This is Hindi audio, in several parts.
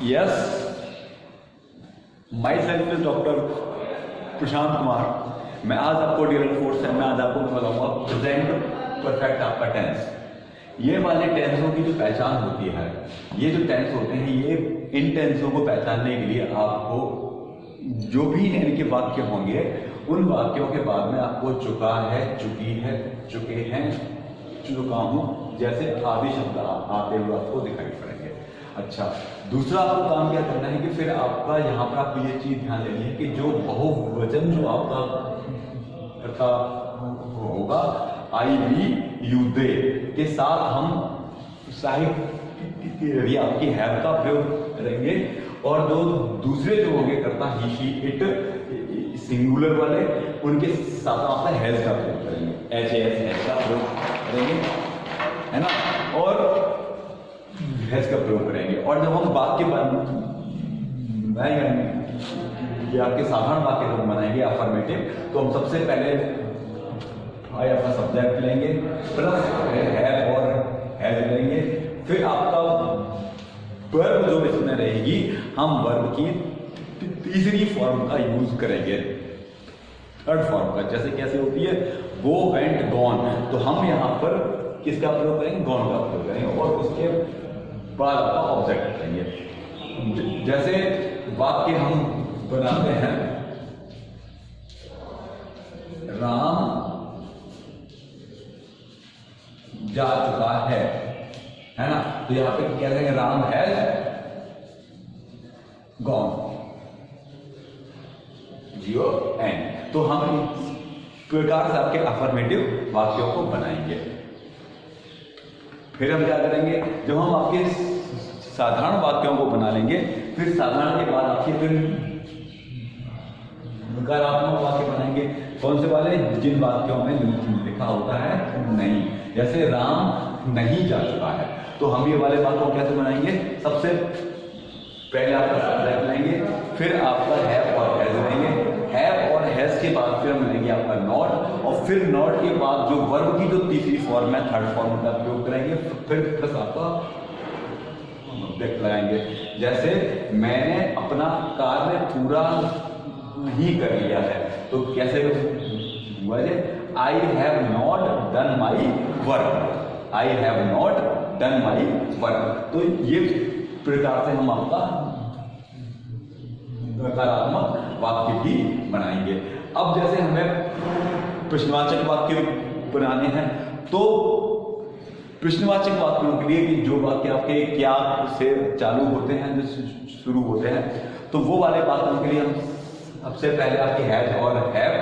Yes, myself is doctor Prashant Kumar. मैं आज आपको डियर फोर्स है, मैं आज आपको बताऊंगा प्रेजेंट परफेक्ट आपका टेंस। ये वाले टेंसों की जो पहचान होती है, ये जो टेंस होते हैं, ये इन टेंसों को पहचानने के लिए आपको जो भी इनके वाक्य होंगे, उन वाक्यों के बाद में आपको चुका है, चुकी है, चुके हैं, चुका हूं जैसे आदि शब्द आते हुए आपको दिखाई पड़ेंगे। अच्छा, दूसरा आपको काम क्या करना है कि फिर आपका यहाँ पर आपको ये चीज ध्यान देनी है कि जो बहुवचन जो आपका करता होगा आई वी यू दे के साथ हम साहित्य आपकी हैव का प्रयोग करेंगे, और जो दूसरे जो होंगे करता ही शी इट सिंगुलर वाले, उनके साथ आपका हैज का प्रयोग करेंगे, एच एस का प्रयोग करेंगे, है ना, और हैज का प्रयोग करेंगे। और जब हम वाक्य बनाएंगे, आपके साधारण वाक्य जब बनाएंगे अफर्मेटिव, तो हम सबसे पहले अपना सब्जेक्ट लेंगे प्लस हैव और हैज लेंगे, फिर आपका वर्ब जो इसमें रहेगी, हम वर्ब की तीसरी फॉर्म का यूज करेंगे, थर्ड फॉर्म का। जैसे कैसे होती है गो वेंट गॉन, तो हम यहाँ पर किसका प्रयोग करेंगे, गॉन का प्रयोग करेंगे, और उसके बाद आपका ऑब्जेक्ट करेंगे। जैसे वाक्य हम बनाते हैं, राम जा चुका है ना, तो यहां पे क्या करेंगे, Ram has gone, Jio and. तो हम इस प्रकार से आपके अफर्मेटिव वाक्यों को बनाएंगे। फिर हम क्या करेंगे, जब हम आपके साधारण वाक्यों को बना लेंगे, फिर साधारण के बाद आपके फिर नकारात्मक वाक्य बनाएंगे। कौन से वाले, जिन वाक्यों में लिखा होता है नहीं, जैसे राम नहीं जा चुका है, तो हम ये वाले वाक्यों को कैसे बनाएंगे, सबसे पहले आपका सब्जेक्ट लेंगे, फिर आपका हैव और हैज लेंगे, हैव और हैज के बाद फिर हम लेंगे आपका नॉट, और फिर नॉट के बाद जो वर्ब की जो तीसरी फॉर्म है, थर्ड फॉर्म का प्रयोग करेंगे, फिर प्लस आपका ऑब्जेक्ट लगाएंगे। जैसे मैंने अपना कार्य पूरा नहीं कर लिया है, तो कैसे हुआ, I have not done my work, I have not done my work. तो ये प्रकार से हम आपका नकारात्मक वाक्य भी बनाएंगे। अब जैसे हमें प्रश्नवाचक वाक्य बनाने हैं, तो प्रश्नवाचक वाक्यों के लिए कि जो वाक्य आपके क्या से चालू होते हैं, जो शुरू होते हैं, तो वो वाले वाक्यों के लिए हम सबसे पहले आपके हैज और हैव,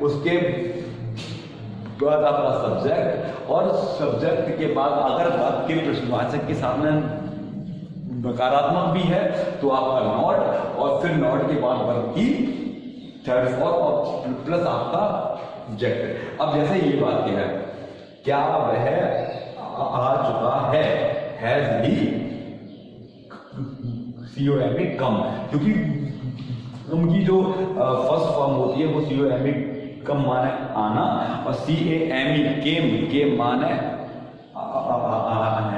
उसके बाद आपका सब्जेक्ट, और सब्जेक्ट के बाद अगर वाक्य प्रश्नवाचक के सामने नकारात्मक भी है तो आपका नॉट, और फिर नॉट के बाद वर्ब की थर्ड फॉर्म और प्लस आपका ऑब्जेक्ट। अब जैसे ये वाक्य है, क्या वह आ चुका है, हैज ही COME कम, क्योंकि उनकी जो फर्स्ट फॉर्म होती है वो COME कम माने आना, और CAME केम माने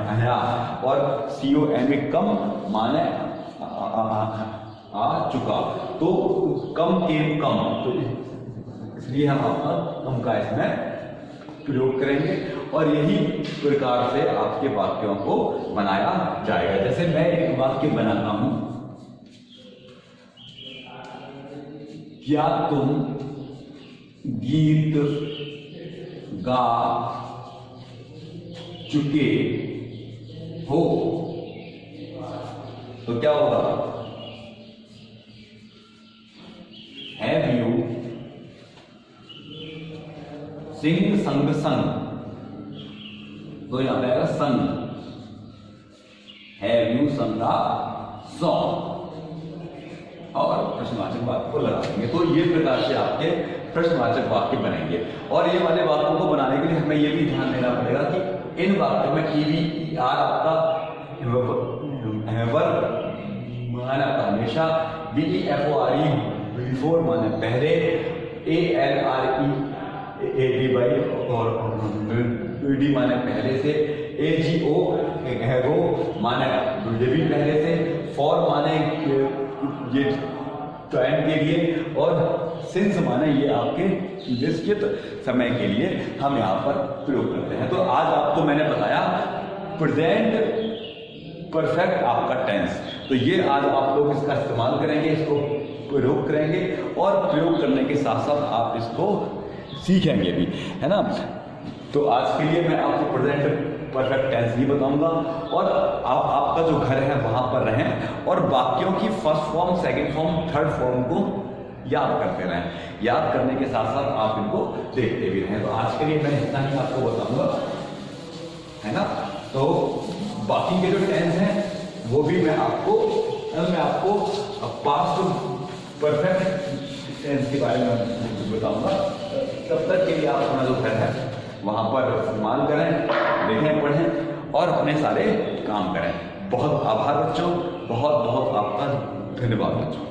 आया, और COME कम माने आ चुका, तो कम केम कम, तो इसलिए हम आपका कम का इसमें प्रयोग करेंगे, और यही प्रकार से आपके वाक्यों को बनाया जाएगा। जैसे मैं एक वाक्य बनाता हूं, क्या तुम गीत गा चुके हो, तो क्या होगा, हैव यू सिंग संग संग, तो यहां पे आएगा संग, हैव यू संगा सॉन्ग, और प्रश्नवाचक वाक्य को लगा देंगे। तो ये प्रकार से आपके प्रश्नवाचक वाक्य बनेंगे। और ये वाले वाक्यों को बनाने के लिए हमें ये भी ध्यान देना पड़ेगा कि इन वाक्यों में EVER आपका माने आपका हमेशा, BEFORE बिफोर माने पहले, ALREADY और डी माने पहले से, AGO एगो माने ये भी पहले से, फॉर माने ये टाइम के लिए, और सिंस माने ये आपके निश्चित समय के लिए हम यहाँ पर प्रयोग करते हैं। तो आज आपको मैंने बताया प्रेजेंट परफेक्ट आपका टेंस, तो ये आज आप लोग इसका इस्तेमाल करेंगे, इसको प्रयोग करेंगे, और प्रयोग करने के साथ साथ आप इसको सीखेंगे भी, है ना। तो आज के लिए मैं आपको प्रेजेंट परफेक्ट टेंस नहीं बताऊंगा, और आपका जो घर है वहां पर रहें और वाक्यों की first form, second form, third form को याद करते रहें। याद करने के साथ साथ आप इनको देखते भी रहें। तो आज के लिए मैं इतना ही आपको बताऊंगा, है ना। तो बाकी के जो टेंस हैं वो भी मैं आपको पास्ट परफेक्ट टेंस के बारे में बताऊंगा। तब तक के लिए आप अपना जो घर है वहां पर इस्तेमाल करें, देखें, पढ़ें और अपने सारे काम करें। बहुत आभार बच्चों, बहुत बहुत आपका धन्यवाद बच्चों।